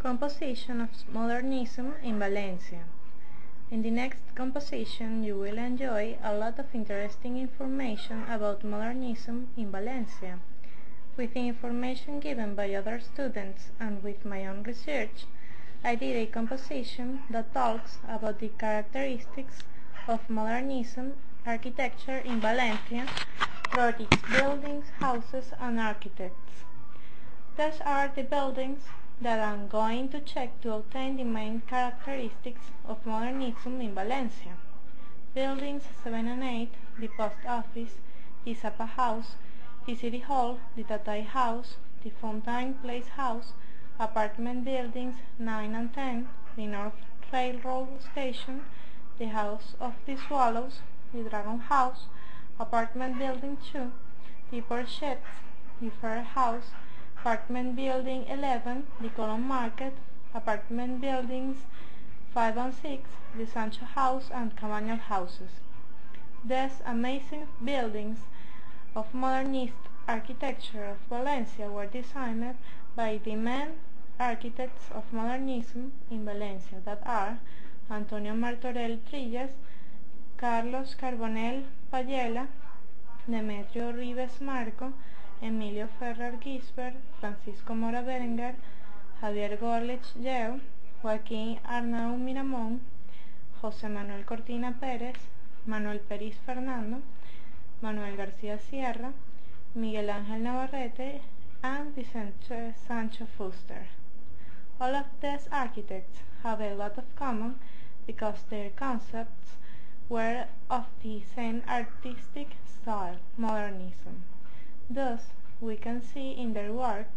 Composition of Modernism in Valencia. In the next composition you will enjoy a lot of interesting information about modernism in Valencia. With the information given by other students and with my own research, I did a composition that talks about the characteristics of modernism architecture in Valencia through its buildings, houses and architects. These are the buildings that I'm going to check to obtain the main characteristics of modernism in Valencia. Buildings 7 and 8, the post office, the Xapa House, the City Hall, the Tatay House, the Fontaine Place House, apartment buildings 9 and 10, the North Railroad Station, the House of the Swallows, the Dragon House, apartment building 2, the Porchettes, the Ferrer House, apartment building 11, the Colon Market, apartment buildings 5 and 6, the Sancho House and Cabañal houses. These amazing buildings of modernist architecture of Valencia were designed by the main architects of modernism in Valencia, that are Antonio Martorel Trilles, Carlos Carbonell Pañella, Demetrio Ribes Marco, Emilio Ferrer Gisber, Francisco Mora Berenguer, Javier Goerlich Lleó, Joaquin Arnau Miramón, José Manuel Cortina Pérez, Manuel Peris Ferrando, Manuel García Sierra, Miguel Navarrete, and Vicente Sancho Fuster. All of these architects have a lot of common because their concepts were of the same artistic style, modernism. Thus, we can see in their works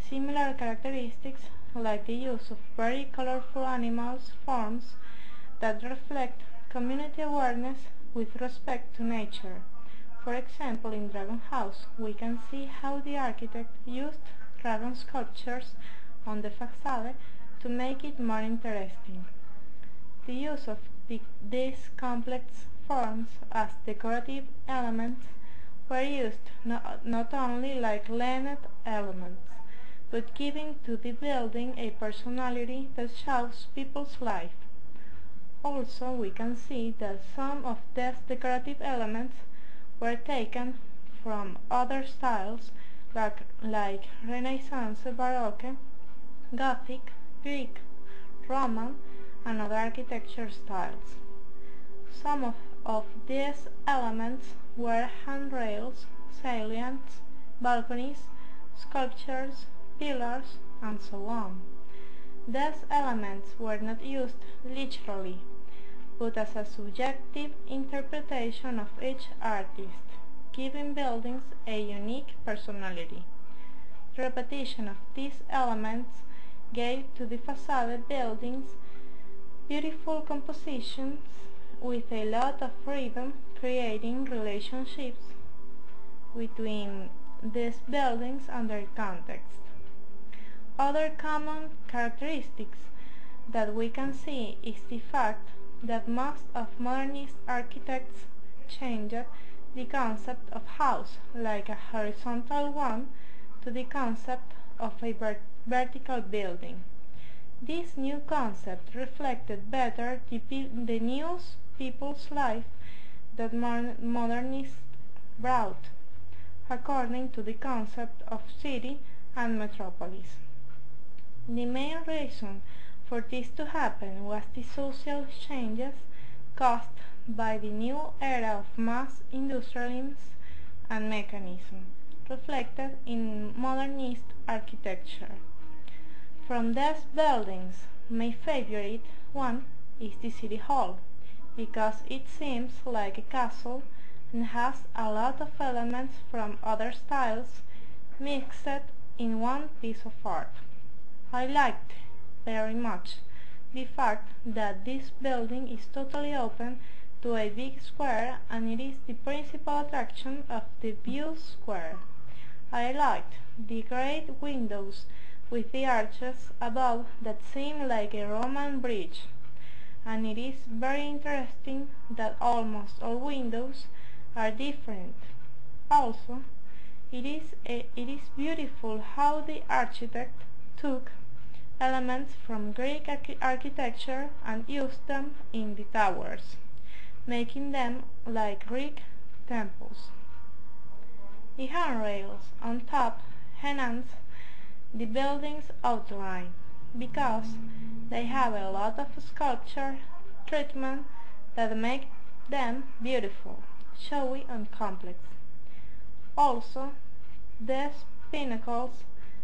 similar characteristics like the use of very colorful animals forms that reflect community awareness with respect to nature. For example, in Dragon House, we can see how the architect used dragon sculptures on the facade to make it more interesting. The use of these complex forms as decorative elements were used not only like learned elements, but giving to the building a personality that shows people's life. Also, we can see that some of these decorative elements were taken from other styles like Renaissance, Baroque, Gothic, Greek, Roman, and other architecture styles. Some of these elements were handrails, salients, balconies, sculptures, pillars, and so on. These elements were not used literally, but as a subjective interpretation of each artist, giving buildings a unique personality. The repetition of these elements gave to the facade buildings beautiful compositions with a lot of freedom, creating relationships between these buildings and their context. Other common characteristics that we can see is the fact that most of modernist architects changed the concept of house, like a horizontal one, to the concept of a vertical building. This new concept reflected better the new people's life that modernists brought, according to the concept of city and metropolis. The main reason for this to happen was the social changes caused by the new era of mass industrialism and mechanism, reflected in modernist architecture. From these buildings, my favorite one is the City Hall, because it seems like a castle and has a lot of elements from other styles mixed in one piece of art. I liked very much the fact that this building is totally open to a big square and it is the principal attraction of the view square. I liked the great windows with the arches above that seem like a Roman bridge, and it is very interesting that almost all windows are different. Also, it is beautiful how the architect took elements from Greek architecture and used them in the towers, making them like Greek temples. The handrails on top enhance the building's outline because they have a lot of sculpture treatment that make them beautiful, showy and complex. Also, the pinnacles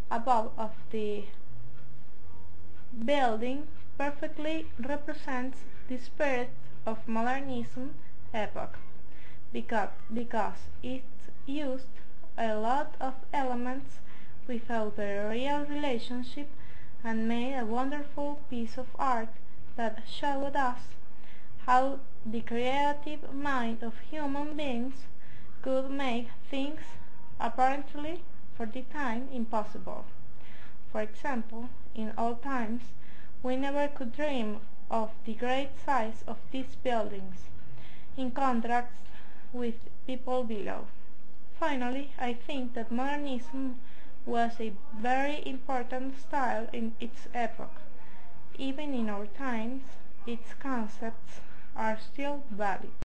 above of the building perfectly represents the spirit of Modernism epoch because it used a lot of elements without a real relationship and made a wonderful piece of art that showed us how the creative mind of human beings could make things apparently for the time impossible. For example, in old times we never could dream of the great size of these buildings, in contrast with people below. Finally, I think that Modernism was a very important style in its epoch. Even in our times, its concepts are still valid.